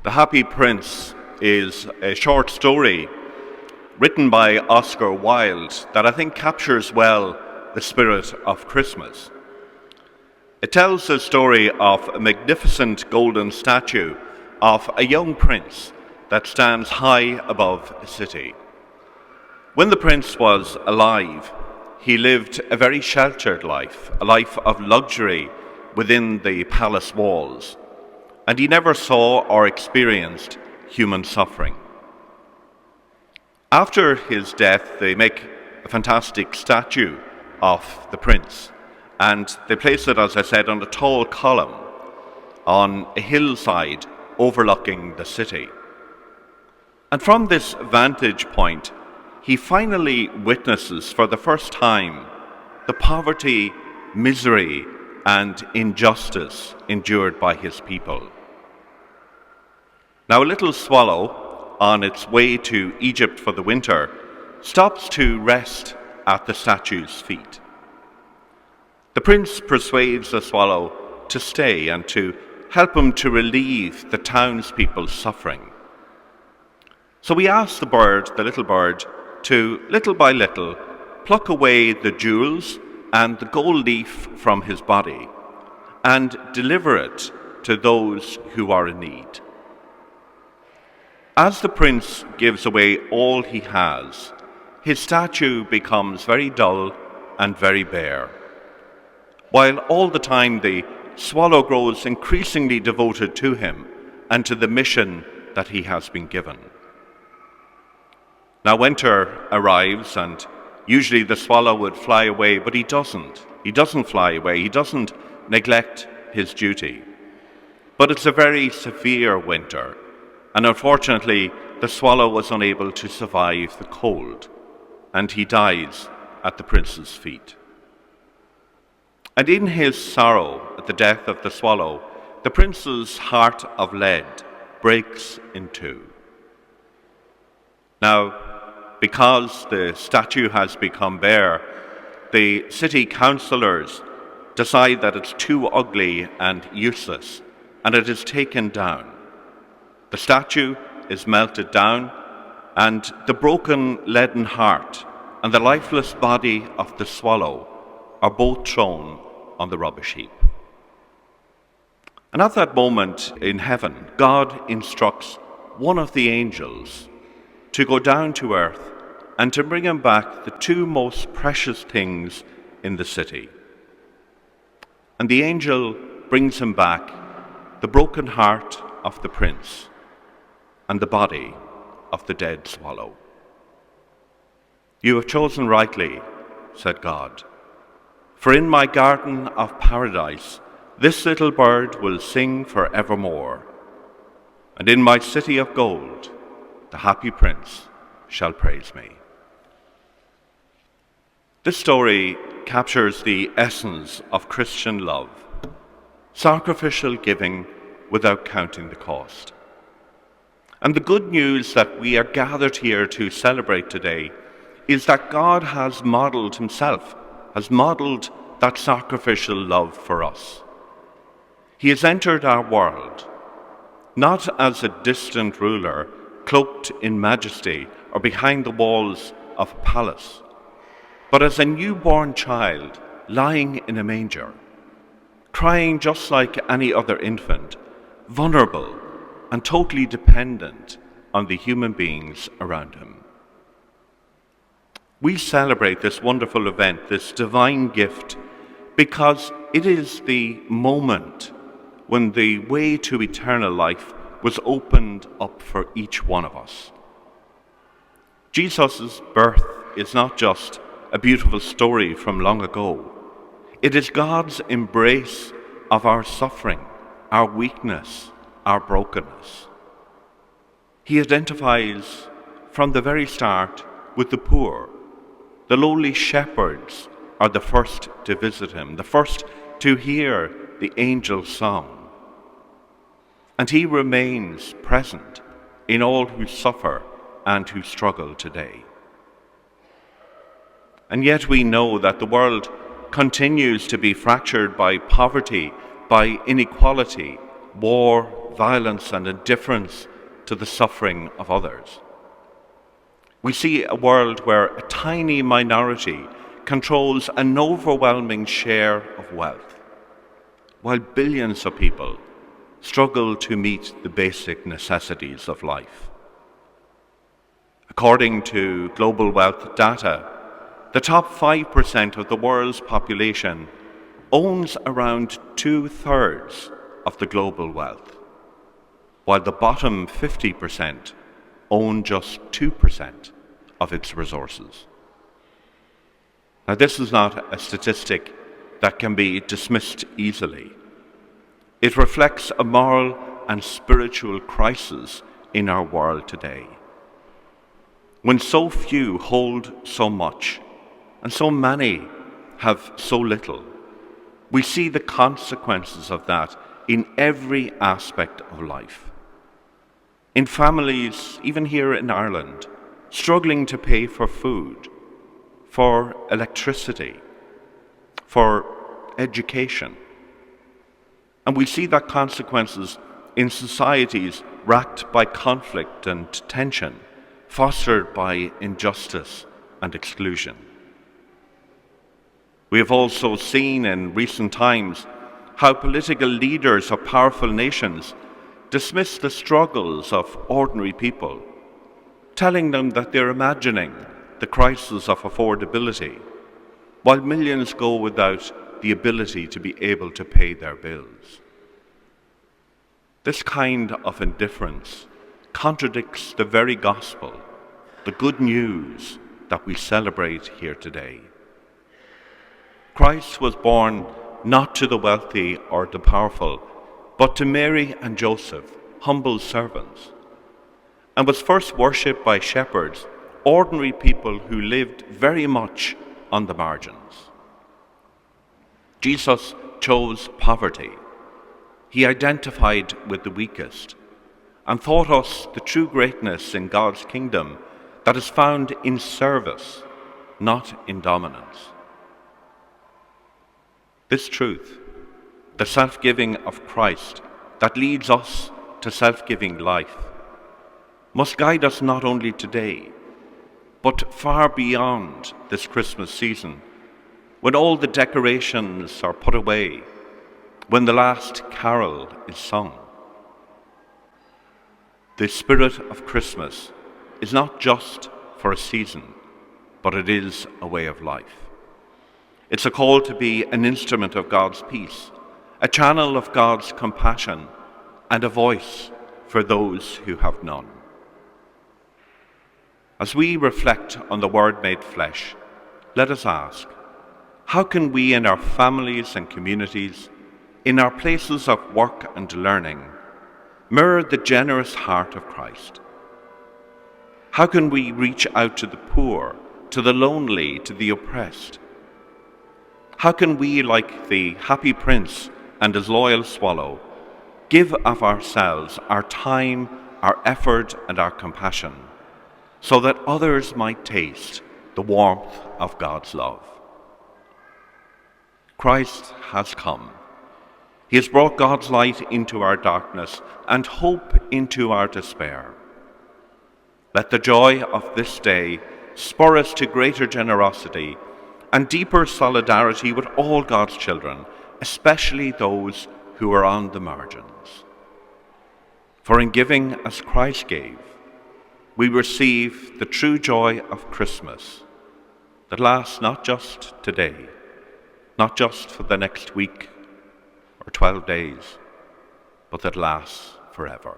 The Happy Prince is a short story written by Oscar Wilde that I think captures well the spirit of Christmas. It tells the story of a magnificent golden statue of a young prince that stands high above a city. When the prince was alive, he lived a very sheltered life, a life of luxury within the palace walls, and he never saw or experienced human suffering. After his death, they make a fantastic statue of the prince, and they place it, as I said, on a tall column on a hillside overlooking the city. And from this vantage point, he finally witnesses for the first time the poverty, misery, and injustice endured by his people. Now, a little swallow, on its way to Egypt for the winter, stops to rest at the statue's feet. The prince persuades the swallow to stay and to help him to relieve the townspeople's suffering. So he asks the little bird, to, little by little, pluck away the jewels and the gold leaf from his body and deliver it to those who are in need. As the prince gives away all he has, his statue becomes very dull and very bare, while all the time the swallow grows increasingly devoted to him and to the mission that he has been given. Now winter arrives, and usually the swallow would fly away, but he doesn't. He doesn't fly away. He doesn't neglect his duty. But it's a very severe winter, and unfortunately, the swallow was unable to survive the cold, and he dies at the prince's feet. And in his sorrow at the death of the swallow, the prince's heart of lead breaks in two. Now, because the statue has become bare, the city councillors decide that it's too ugly and useless, and it is taken down. The statue is melted down, and the broken leaden heart and the lifeless body of the swallow are both thrown on the rubbish heap. And at that moment in heaven, God instructs one of the angels to go down to earth and to bring him back the two most precious things in the city. And the angel brings him back the broken heart of the prince and the body of the dead swallow. "You have chosen rightly," said God, "for in my garden of paradise this little bird will sing forevermore, and in my city of gold the happy prince shall praise me." This story captures the essence of Christian love, sacrificial giving without counting the cost. And the good news that we are gathered here to celebrate today is that God has modeled himself, has modeled that sacrificial love for us. He has entered our world, not as a distant ruler cloaked in majesty or behind the walls of a palace, but as a newborn child lying in a manger, crying just like any other infant, vulnerable and totally dependent on the human beings around him. We celebrate this wonderful event, this divine gift, because it is the moment when the way to eternal life was opened up for each one of us. Jesus' birth is not just a beautiful story from long ago. It is God's embrace of our suffering, our weakness, our brokenness. He identifies from the very start with the poor. The lowly shepherds are the first to visit him, the first to hear the angel's song. And he remains present in all who suffer and who struggle today. And yet we know that the world continues to be fractured by poverty, by inequality, war, violence and indifference to the suffering of others. We see a world where a tiny minority controls an overwhelming share of wealth, while billions of people struggle to meet the basic necessities of life. According to global wealth data, the top 5% of the world's population owns around 2/3 of the global wealth, while the bottom 50% own just 2% of its resources. Now, this is not a statistic that can be dismissed easily. It reflects a moral and spiritual crisis in our world today. When so few hold so much, and so many have so little, we see the consequences of that in every aspect of life. In families, even here in Ireland, struggling to pay for food, for electricity, for education. And we see that consequences in societies racked by conflict and tension, fostered by injustice and exclusion. We have also seen in recent times how political leaders of powerful nations dismiss the struggles of ordinary people, telling them that they're imagining the crisis of affordability, while millions go without the ability to be able to pay their bills. This kind of indifference contradicts the very gospel, the good news that we celebrate here today. Christ was born not to the wealthy or the powerful, but to Mary and Joseph, humble servants, and was first worshipped by shepherds, ordinary people who lived very much on the margins. Jesus chose poverty. He identified with the weakest and taught us the true greatness in God's kingdom that is found in service, not in dominance. This truth, the self-giving of Christ that leads us to self-giving life, must guide us not only today, but far beyond this Christmas season, when all the decorations are put away, when the last carol is sung. The spirit of Christmas is not just for a season, but it is a way of life. It's a call to be an instrument of God's peace, a channel of God's compassion, and a voice for those who have none. As we reflect on the Word made flesh, let us ask, how can we in our families and communities, in our places of work and learning, mirror the generous heart of Christ? How can we reach out to the poor, to the lonely, to the oppressed? How can we, like the happy prince and his loyal swallow, give of ourselves, our time, our effort, and our compassion, so that others might taste the warmth of God's love? Christ has come. He has brought God's light into our darkness and hope into our despair. Let the joy of this day spur us to greater generosity and deeper solidarity with all God's children, especially those who are on the margins. For in giving as Christ gave, we receive the true joy of Christmas that lasts not just today, not just for the next week or 12 days, but that lasts forever.